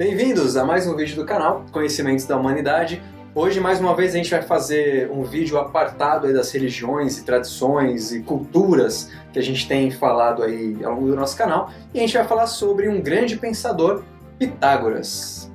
Bem-vindos a mais um vídeo do canal Conhecimentos da Humanidade. Hoje, mais uma vez, a gente vai fazer um vídeo apartado aí das religiões e tradições e culturas que a gente tem falado aí ao longo do nosso canal. E a gente vai falar sobre um grande pensador, Pitágoras.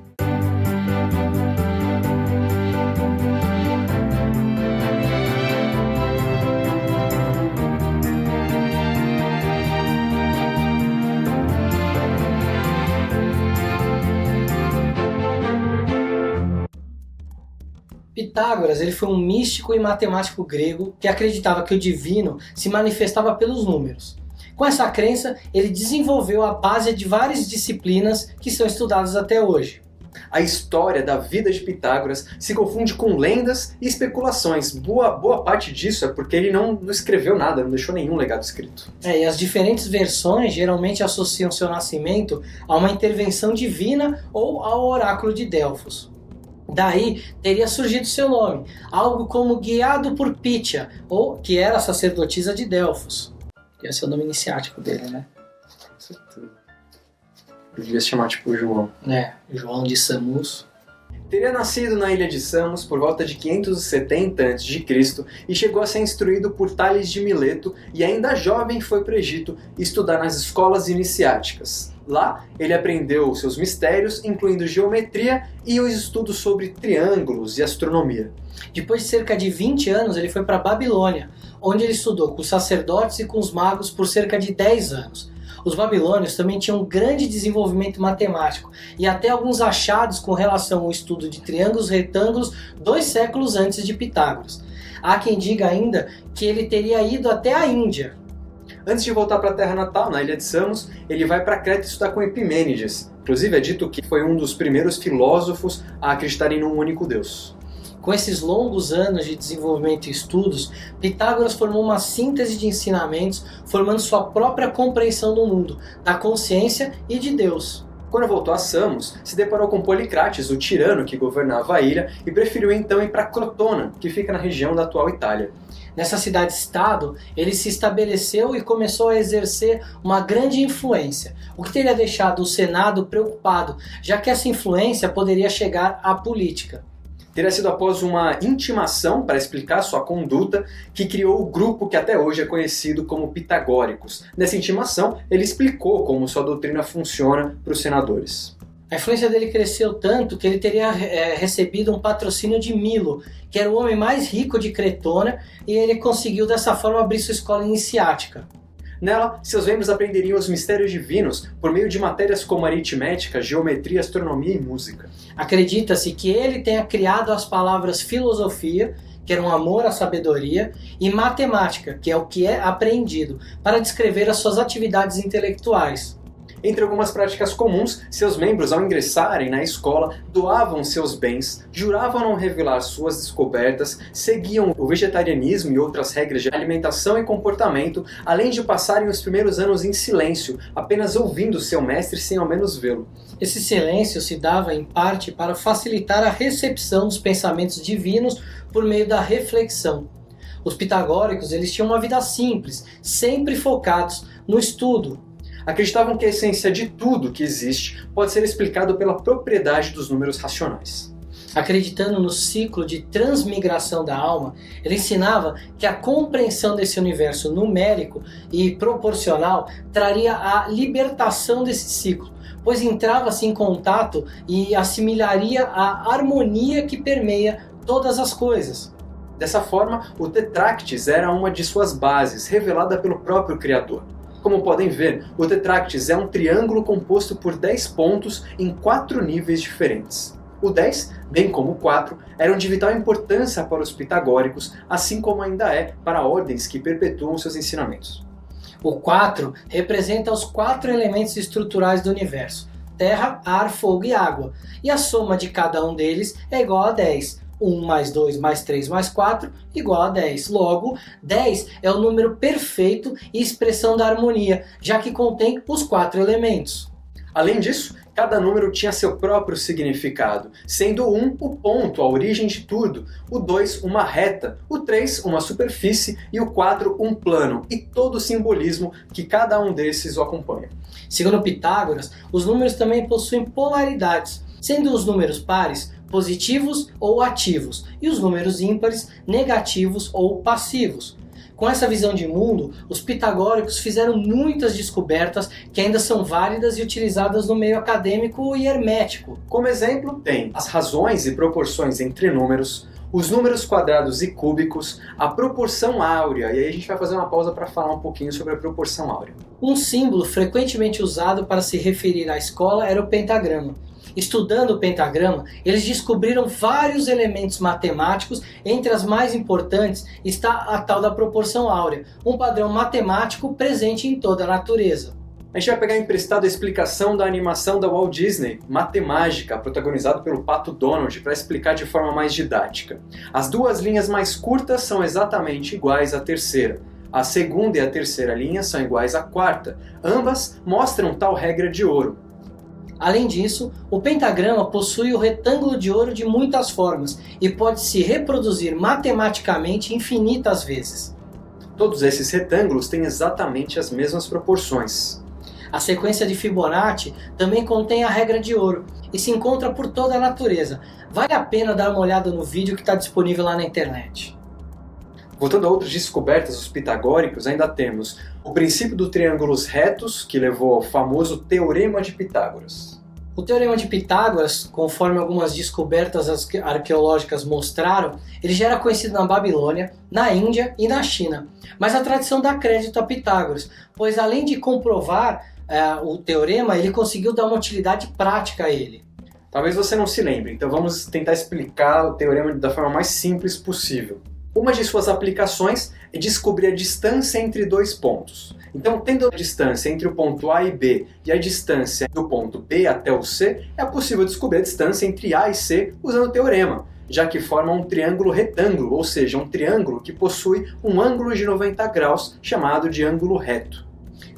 Pitágoras ele foi um místico e matemático grego que acreditava que o divino se manifestava pelos números. Com essa crença, ele desenvolveu a base de várias disciplinas que são estudadas até hoje. A história da vida de Pitágoras se confunde com lendas e especulações. Boa parte disso é porque ele não escreveu nada, não deixou nenhum legado escrito. E as diferentes versões geralmente associam seu nascimento a uma intervenção divina ou ao oráculo de Delfos. Daí teria surgido seu nome, algo como guiado por Pitia, ou que era a sacerdotisa de Delfos. Esse é o nome iniciático dele, né? Com certeza. Devia se chamar tipo João. João de Samos. Teria nascido na ilha de Samos por volta de 570 a.C. e chegou a ser instruído por Tales de Mileto e ainda jovem foi para o Egito estudar nas escolas iniciáticas. Lá, ele aprendeu seus mistérios, incluindo geometria e os estudos sobre triângulos e astronomia. Depois de cerca de 20 anos, ele foi para Babilônia, onde ele estudou com os sacerdotes e com os magos por cerca de 10 anos. Os babilônios também tinham um grande desenvolvimento matemático e até alguns achados com relação ao estudo de triângulos e retângulos 2 séculos antes de Pitágoras. Há quem diga ainda que ele teria ido até a Índia. Antes de voltar para a terra natal, na ilha de Samos, ele vai para Creta estudar com Epimênides. Inclusive é dito que foi um dos primeiros filósofos a acreditarem num único Deus. Com esses longos anos de desenvolvimento e estudos, Pitágoras formou uma síntese de ensinamentos, formando sua própria compreensão do mundo, da consciência e de Deus. Quando voltou a Samos, se deparou com Policrates, o tirano que governava a ilha, e preferiu então ir para Crotona, que fica na região da atual Itália. Nessa cidade-estado, ele se estabeleceu e começou a exercer uma grande influência, o que teria deixado o Senado preocupado, já que essa influência poderia chegar à política. Teria sido após uma intimação para explicar sua conduta que criou o grupo que até hoje é conhecido como Pitagóricos. Nessa intimação, ele explicou como sua doutrina funciona para os senadores. A influência dele cresceu tanto que ele teria recebido um patrocínio de Milo, que era o homem mais rico de Cretona, e ele conseguiu dessa forma abrir sua escola iniciática. Nela, seus membros aprenderiam os mistérios divinos por meio de matérias como aritmética, geometria, astronomia e música. Acredita-se que ele tenha criado as palavras filosofia, que era um amor à sabedoria, e matemática, que é o que é aprendido, para descrever as suas atividades intelectuais. Entre algumas práticas comuns, seus membros, ao ingressarem na escola, doavam seus bens, juravam não revelar suas descobertas, seguiam o vegetarianismo e outras regras de alimentação e comportamento, além de passarem os primeiros anos em silêncio, apenas ouvindo seu mestre sem ao menos vê-lo. Esse silêncio se dava, em parte, para facilitar a recepção dos pensamentos divinos por meio da reflexão. Os pitagóricos eles tinham uma vida simples, sempre focados no estudo. Acreditavam que a essência de tudo que existe pode ser explicado pela propriedade dos números racionais. Acreditando no ciclo de transmigração da alma, ele ensinava que a compreensão desse universo numérico e proporcional traria a libertação desse ciclo, pois entrava-se em contato e assimilaria a harmonia que permeia todas as coisas. Dessa forma, o Tetractes era uma de suas bases, revelada pelo próprio Criador. Como podem ver, o Tetractes é um triângulo composto por 10 pontos em 4 níveis diferentes. O 10, bem como o 4, eram de vital importância para os pitagóricos, assim como ainda é para ordens que perpetuam seus ensinamentos. O 4 representa os 4 elementos estruturais do universo: terra, ar, fogo e água, e a soma de cada um deles é igual a 10. 1 mais 2 mais 3 mais 4 igual a 10. Logo, 10 é o número perfeito e expressão da harmonia, já que contém os 4 elementos. Além disso, Cada número tinha seu próprio significado, sendo o 1 o ponto, a origem de tudo, o 2 uma reta, o 3 uma superfície e o 4 um plano, e todo o simbolismo que cada um desses o acompanha. Segundo Pitágoras, os números também possuem polaridades, sendo os números pares positivos ou ativos e os números ímpares negativos ou passivos. Com essa visão de mundo, os pitagóricos fizeram muitas descobertas que ainda são válidas e utilizadas no meio acadêmico e hermético. Como exemplo, tem as razões e proporções entre números, os números quadrados e cúbicos, a proporção áurea, e aí a gente vai fazer uma pausa para falar um pouquinho sobre a proporção áurea. Um símbolo frequentemente usado para se referir à escola era o pentagrama. Estudando o pentagrama, eles descobriram vários elementos matemáticos, entre as mais importantes está a tal da proporção áurea, um padrão matemático presente em toda a natureza. A gente vai pegar emprestado a explicação da animação da Walt Disney, Matemágica, protagonizado pelo Pato Donald, para explicar de forma mais didática. As duas linhas mais curtas são exatamente iguais à terceira. A segunda e a terceira linha são iguais à quarta. Ambas mostram tal regra de ouro. Além disso, o pentagrama possui o retângulo de ouro de muitas formas e pode se reproduzir matematicamente infinitas vezes. Todos esses retângulos têm exatamente as mesmas proporções. A sequência de Fibonacci também contém a regra de ouro e se encontra por toda a natureza. Vale a pena dar uma olhada no vídeo que está disponível lá na internet. Voltando a outras descobertas dos pitagóricos, ainda temos o princípio dos triângulos retos, que levou ao famoso Teorema de Pitágoras. O Teorema de Pitágoras, conforme algumas descobertas arqueológicas mostraram, ele já era conhecido na Babilônia, na Índia e na China. Mas a tradição dá crédito a Pitágoras, pois além de comprovar o teorema, ele conseguiu dar uma utilidade prática a ele. Talvez você não se lembre, então vamos tentar explicar o teorema da forma mais simples possível. Uma de suas aplicações é descobrir a distância entre dois pontos. Então, tendo a distância entre o ponto A e B e a distância do ponto B até o C, é possível descobrir a distância entre A e C usando o teorema, já que forma um triângulo retângulo, ou seja, um triângulo que possui um ângulo de 90 graus, chamado de ângulo reto.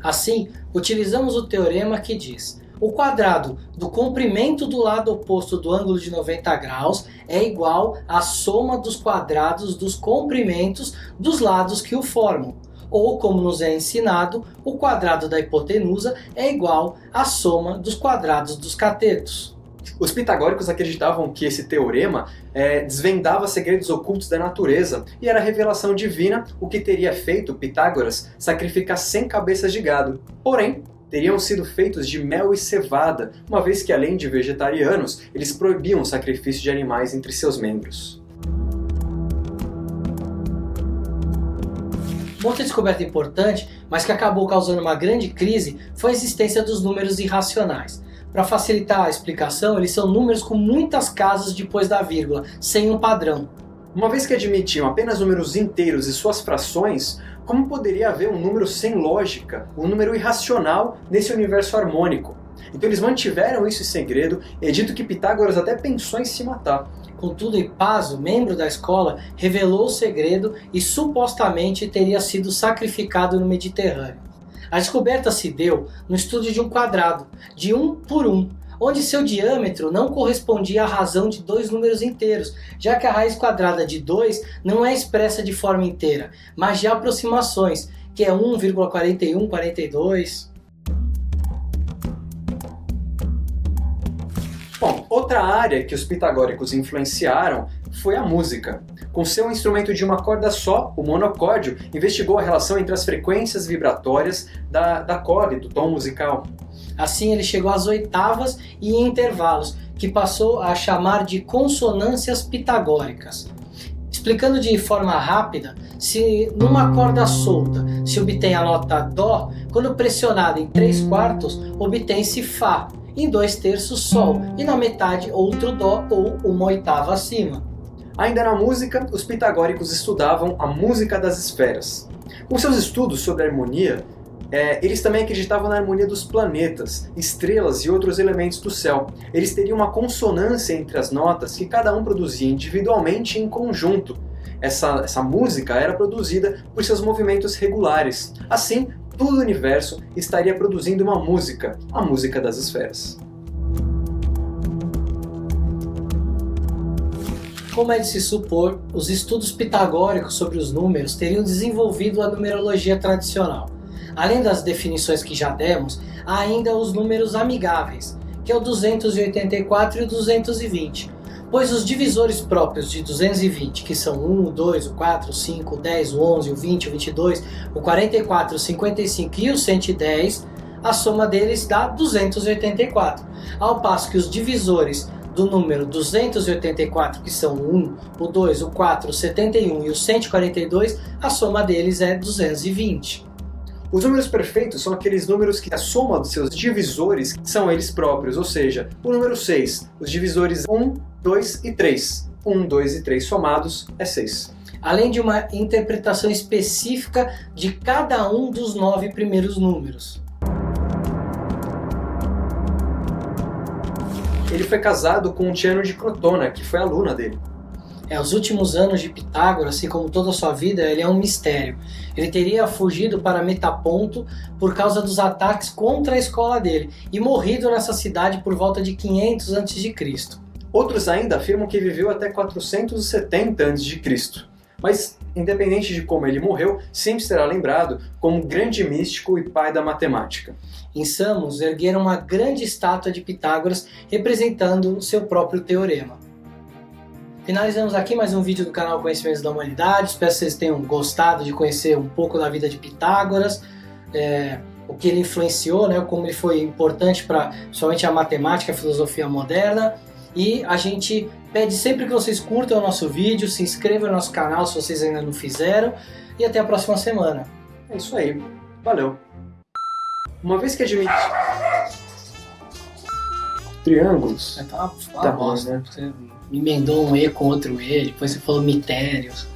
Assim, utilizamos o teorema que diz: o quadrado do comprimento do lado oposto do ângulo de 90 graus é igual à soma dos quadrados dos comprimentos dos lados que o formam. Ou, como nos é ensinado, o quadrado da hipotenusa é igual à soma dos quadrados dos catetos. Os pitagóricos acreditavam que esse teorema desvendava segredos ocultos da natureza e era revelação divina, o que teria feito Pitágoras sacrificar 100 cabeças de gado. Porém, teriam sido feitos de mel e cevada, uma vez que, além de vegetarianos, eles proibiam o sacrifício de animais entre seus membros. Outra descoberta importante, mas que acabou causando uma grande crise, foi a existência dos números irracionais. Para facilitar a explicação, eles são números com muitas casas depois da vírgula, sem um padrão. Uma vez que admitiam apenas números inteiros e suas frações, como poderia haver um número sem lógica, um número irracional nesse universo harmônico? Então eles mantiveram isso em segredo, e é dito que Pitágoras até pensou em se matar. Contudo, Hipaso, membro da escola, revelou o segredo e supostamente teria sido sacrificado no Mediterrâneo. A descoberta se deu no estudo de um quadrado, de 1 por 1, onde seu diâmetro não correspondia à razão de dois números inteiros, já que a raiz quadrada de 2 não é expressa de forma inteira, mas de aproximações, que é 1,4142. Bom, outra área que os pitagóricos influenciaram foi a música. Com seu instrumento de uma corda só, o monocórdio, investigou a relação entre as frequências vibratórias da corda e do tom musical. Assim ele chegou às oitavas e intervalos, que passou a chamar de consonâncias pitagóricas. Explicando de forma rápida, se numa corda solta se obtém a nota Dó, quando pressionada em 3/4, obtém-se Fá, em 2/3 Sol, e na metade outro Dó ou uma oitava acima. Ainda na música, os pitagóricos estudavam a música das esferas. Com seus estudos sobre a harmonia, eles também acreditavam na harmonia dos planetas, estrelas e outros elementos do céu. Eles teriam uma consonância entre as notas que cada um produzia individualmente e em conjunto. Essa música era produzida por seus movimentos regulares. Assim, todo o universo estaria produzindo uma música, a música das esferas. Como é de se supor, os estudos pitagóricos sobre os números teriam desenvolvido a numerologia tradicional. Além das definições que já demos, há ainda os números amigáveis, que é o 284 e o 220, pois os divisores próprios de 220, que são o 1, o 2, o 4, o 5, o 10, o 11, o 20, o 22, o 44, o 55 e o 110, a soma deles dá 284, ao passo que os divisores do número 284, que são o 1, o 2, o 4, o 71 e o 142, a soma deles é 220. Os números perfeitos são aqueles números que a soma dos seus divisores são eles próprios, ou seja, o número 6, os divisores 1, 2 e 3. 1, 2 e 3 somados é 6. Além de uma interpretação específica de cada um dos 9 primeiros números. Ele foi casado com Tiano de Crotona, que foi aluna dele. Os últimos anos de Pitágoras, assim como toda a sua vida, ele é um mistério. Ele teria fugido para Metaponto por causa dos ataques contra a escola dele e morrido nessa cidade por volta de 500 a.C. Outros ainda afirmam que viveu até 470 a.C. Mas, independente de como ele morreu, sempre será lembrado como um grande místico e pai da matemática. Em Samos, ergueram uma grande estátua de Pitágoras representando o seu próprio teorema. Finalizamos aqui mais um vídeo do canal Conhecimentos da Humanidade. Espero que vocês tenham gostado de conhecer um pouco da vida de Pitágoras, o que ele influenciou, como ele foi importante para somente a matemática, a filosofia moderna. E a gente pede sempre que vocês curtam o nosso vídeo, se inscrevam no nosso canal se vocês ainda não fizeram, e até a próxima semana. É isso aí. Valeu. Uma vez que admite... Triângulos. Tá bom, né? Você emendou um E com outro E, depois você falou mitérios.